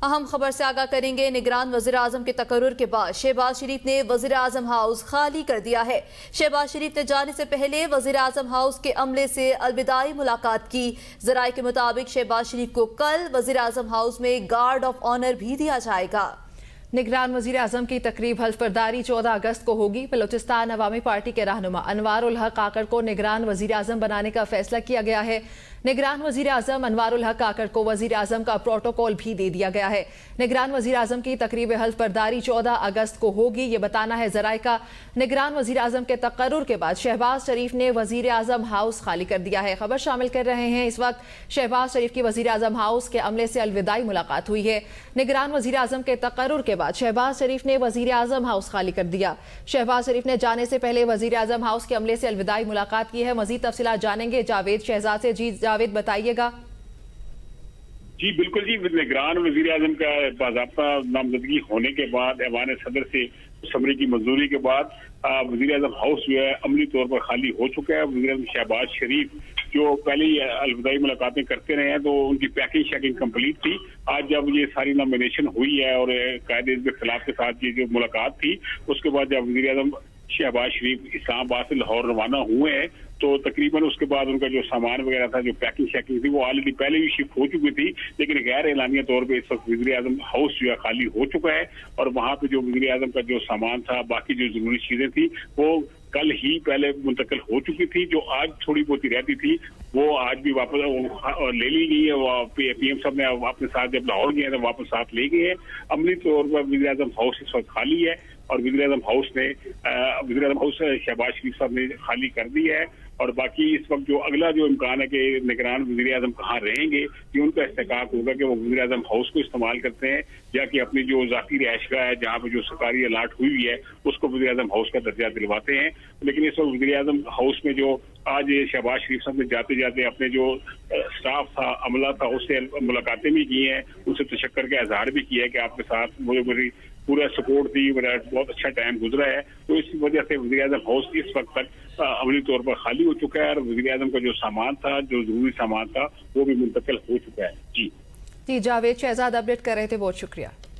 अहम खबर से आगाह करेंगे। निगरान वज़ीर आज़म के तकर्रुर के बाद शहबाज शरीफ ने वज़ीर आज़म हाउस खाली कर दिया है। शहबाज शरीफ ने जाने से पहले वज़ीर आज़म हाउस के अमले से अलविदाई मुलाकात की। ज़राए के मुताबिक शहबाज शरीफ को कल वज़ीर आज़म हाउस में गार्ड ऑफ ऑनर भी दिया जाएगा। निगरान वज़ीर आज़म की तकरीब हल्फबरदारी 14 अगस्त को होगी। बलूचिस्तान अवामी पार्टी के रहनुमा अनवारुल हक काकड़ को निगरान वज़ीर आज़म बनाने का फैसला किया गया है। निगरान वज़ीर आज़म अनवारुल हक काकड़ को वज़ीर आज़म का प्रोटोकॉल भी दे दिया गया है। निगरान वज़ीर आज़म की तकरीब हल्फबरदारी 14 अगस्त को होगी, ये बताना है ज़राए का। निगरान वज़ीर आज़म के तकर्रुर के बाद शहबाज शरीफ ने वज़ीर आज़म हाउस खाली कर दिया है। खबर शामिल कर रहे हैं, इस वक्त शहबाज शरीफ की वज़ीर आज़म हाउस के अमले से अलविदाई मुलाकात हुई है। निगरान वज़ीर आज़म के तकर्रुर के बाद शहबाज शरीफ ने वज़ीर आज़म हाउस खाली कर दिया। शहबाज शरीफ ने जाने से पहले वज़ीर आज़म हाउस के अमले से अलविदाई मुलाकात की है। मज़ीद तफसीलात जानेंगे जावेद शहजाद से। जी जावेद, बताइएगा। जी बिल्कुल जी, निगरान वज़ीर आज़म का बाज़ाब्ता नामजदगी होने के बाद ऐवान सदर से समरी की मंजूरी के बाद वज़ीर आज़म हाउस जो है अमली तौर पर खाली हो चुका है। वज़ीर आज़म शहबाज शरीफ जो पहले ही अलविदाई मुलाकातें करते रहे हैं, तो उनकी पैकिंग शैकिंग कंप्लीट थी। आज जब ये सारी नॉमिनेशन हुई है और कायदे के खिलाफ के साथ ये जो मुलाकात थी, उसके बाद जब वज़ीर आज़म शहबाज शरीफ इस्लामाबाद से लाहौर रवाना हुए हैं, तो तकरीबन उसके बाद उनका जो सामान वगैरह था, जो पैकिंग शैकिंग थी, वो ऑलरेडी पहले ही शिफ्ट हो चुकी थी। लेकिन गैर एलानिया तौर पे इस वक्त वज़ीर आज़म हाउस जो है खाली हो चुका है और वहाँ पे जो वज़ीर आज़म का जो सामान था, बाकी जो जरूरी चीजें थी, वो कल ही पहले मुंतकिल हो चुकी थी। जो आज थोड़ी बहुत ही रहती थी, वो आज भी वापस ले ली गई है। वो पीएम साहब ने अपने साथ जब लाहौर गए तो वापस साथ ले गए हैं। अमली तौर पर वज़ीर आज़म हाउस इस वक्त खाली है और वज़ीर आज़म हाउस शहबाज शरीफ साहब ने खाली कर दिया है। और बाकी इस वक्त जो अगला जो इम्कान है कि निगरान वज़ीर आज़म कहाँ रहेंगे, ये उनका इस्तेकाक होगा कि वो वज़ीर आज़म हाउस को इस्तेमाल करते हैं या कि अपनी जो ज़ाती रिहाइशगाह है जहाँ पे जो सरकारी अलाट हुई है उसको वज़ीर आज़म हाउस का दर्जा दिलवाते हैं। लेकिन इस वक्त वज़ीर आज़म हाउस में जो आज शहबाज शरीफ साहब ने जाते जाते अपने जो स्टाफ था, अमला था, उससे मुलाकातें भी की हैं, उनसे तशक्कर का इजहार भी किया है कि आपके साथ मुझे मेरी पूरा सपोर्ट थी, मेरा बहुत अच्छा टाइम गुजरा है। तो इस वजह से वज़ीर आज़म हाउस इस वक्त तक अमली तौर पर खाली हो चुका है और वज़ीर आज़म का जो सामान था, जो जरूरी सामान था, वो भी मुंतकिल हो चुका है। जी जावेद शहजाद अपडेट कर रहे थे, बहुत शुक्रिया।